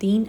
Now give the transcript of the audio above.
3